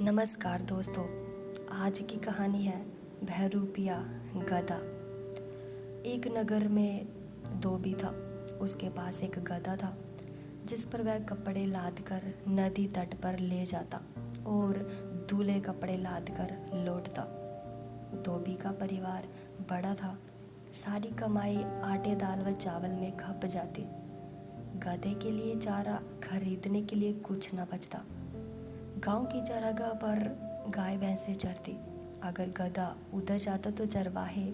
नमस्कार दोस्तों। आज की कहानी है बहरूपिया गधा। एक नगर में धोबी था। उसके पास एक गधा था जिस पर वह कपड़े लाद कर नदी तट पर ले जाता और धुले कपड़े लाद कर लौटता। धोबी का परिवार बड़ा था। सारी कमाई आटे दाल व चावल में खप जाती। गधे के लिए चारा खरीदने के लिए कुछ न बचता। गांव की चरागाह पर गाय भैंसें चरती। अगर गधा उधर जाता तो चरवाहे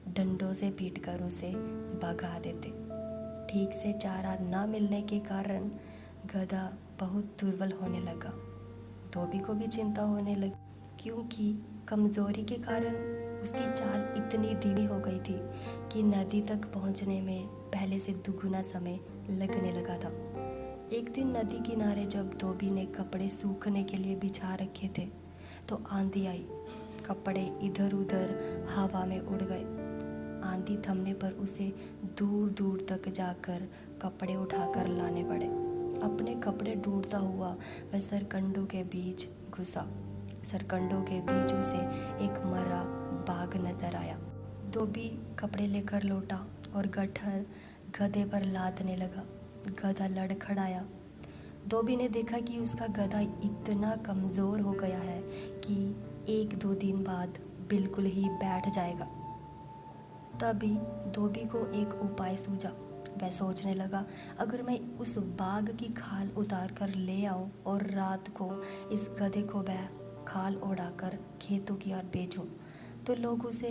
डंडों से पीटकर उसे भगा देते। ठीक से चारा न मिलने के कारण गधा बहुत दुर्बल होने लगा। धोबी को भी चिंता होने लगी, क्योंकि कमज़ोरी के कारण उसकी चाल इतनी धीमी हो गई थी कि नदी तक पहुंचने में पहले से दुगुना समय लगने लगा था। एक दिन नदी किनारे जब धोबी ने कपड़े सूखने के लिए बिछा रखे थे तो आंधी आई। कपड़े इधर उधर हवा में उड़ गए। आंधी थमने पर उसे दूर दूर तक जाकर कपड़े उठाकर लाने पड़े। अपने कपड़े ढूंढता हुआ वह सरकंडों के बीच घुसा। सरकंडों के बीच उसे एक मरा बाघ नजर आया। धोबी कपड़े लेकर लौटा और गट्ठर गधे पर लादने लगा। गधा लड़खड़ाया। धोबी ने देखा कि उसका गधा इतना कमज़ोर हो गया है कि 1-2 दिन बाद बिल्कुल ही बैठ जाएगा। तभी धोबी को एक उपाय सूझा। वह सोचने लगा, अगर मैं उस बाघ की खाल उतार कर ले आऊं और रात को इस गधे को वह खाल ओढ़ाकर खेतों की ओर भेजूं तो लोग उसे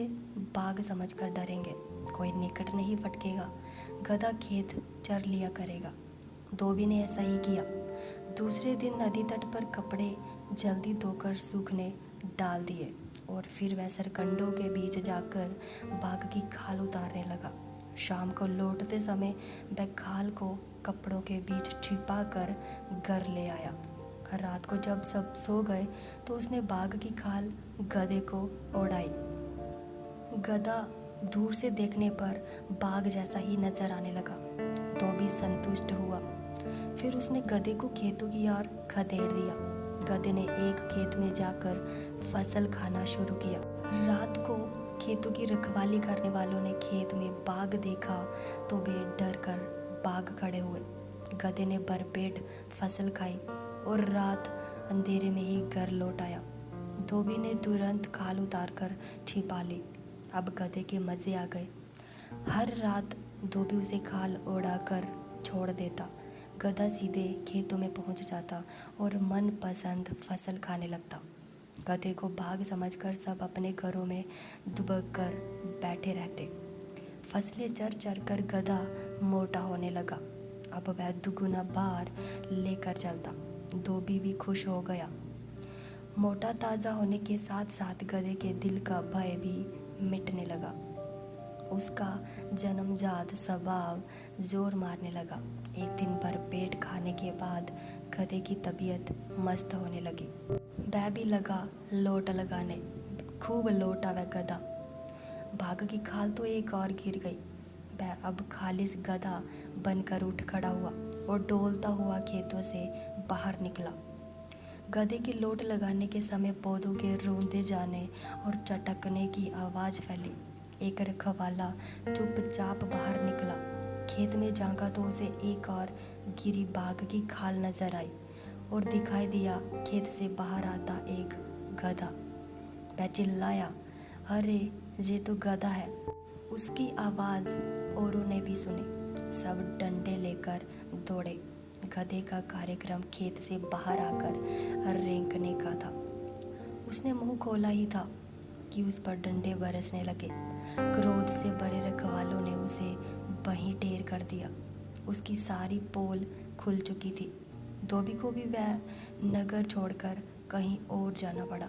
बाघ समझकर डरेंगे। कोई निकट नहीं फटकेगा। गधा खेत चर लिया करेगा। धोबी ने ऐसा ही किया। दूसरे दिन नदी तट पर कपड़े जल्दी धोकर सूखने डाल दिए और फिर वह सरकंडों के बीच जाकर बाघ की खाल उतारने लगा। शाम को लौटते समय वह खाल को कपड़ों के बीच छिपा कर घर ले आया। रात को जब सब सो गए तो उसने बाघ की खाल गधे को ओढ़ाई। गधा दूर से देखने पर बाघ जैसा ही नजर आने लगा। धोबी संतुष्ट हुआ। फिर उसने गधे को खेतों की ओर खदेड़ दिया। गधे ने एक खेत में जाकर फसल खाना शुरू किया। रात को खेतों की रखवाली करने वालों ने खेत में बाघ देखा तो वे डर कर भाग खड़े हुए। गधे ने भरपेट फसल खाई और रात अंधेरे में ही घर लौट आया। धोबी ने तुरंत खाल उतार कर छिपा ली। अब गधे के मज़े आ गए। हर रात धोबी उसे खाल ओढ़ा कर छोड़ देता। गधा सीधे खेतों में पहुंच जाता और मनपसंद फसल खाने लगता। गधे को बाघ समझकर सब अपने घरों में दुबक कर बैठे रहते। फसलें चर चर कर गधा मोटा होने लगा। अब वह दुगुना भार लेकर चलता। धोबी भी खुश हो गया। मोटा ताज़ा होने के साथ साथ गधे के दिल का भय भी मिटने लगा। उसका जन्मजात स्वभाव जोर मारने लगा। एक दिन भर पेट खाने के बाद गधे की तबीयत मस्त होने लगी। वह भी लगा लोट लगाने। खूब लोटा वह गधा। बाघ की खाल तो एक और गिर गई। वह अब खालिस गधा बनकर उठ खड़ा हुआ और डोलता हुआ खेतों से बाहर निकला। गधे के लोट लगाने के समय पौधों के रोंदे जाने और चटकने की आवाज़ फैली। एक रखवाला चुपचाप बाहर निकला। खेत में झांका तो उसे एक और गिरी बाघ की खाल नजर आई और दिखाई दिया खेत से बाहर आता एक गधा। वह चिल्लाया, अरे ये तो गधा है। उसकी आवाज़ औरों ने भी सुनी। सब डंडे लेकर दौड़े। गधे का कार्यक्रम खेत से बाहर आकर रेंकने का था। उसने मुंह खोला ही था कि उस पर डंडे बरसने लगे। क्रोध से भरे रखवालों ने उसे वहीं ढेर कर दिया। उसकी सारी पोल खुल चुकी थी। धोबी को भी वह नगर छोड़कर कहीं और जाना पड़ा।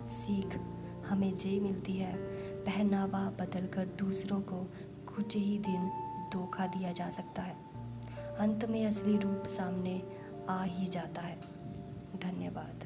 सीख हमें ये मिलती है, पहनावा बदलकर दूसरों को कुछ ही दिन धोखा दिया जा सकता है। अंत में असली रूप सामने आ ही जाता है। धन्यवाद।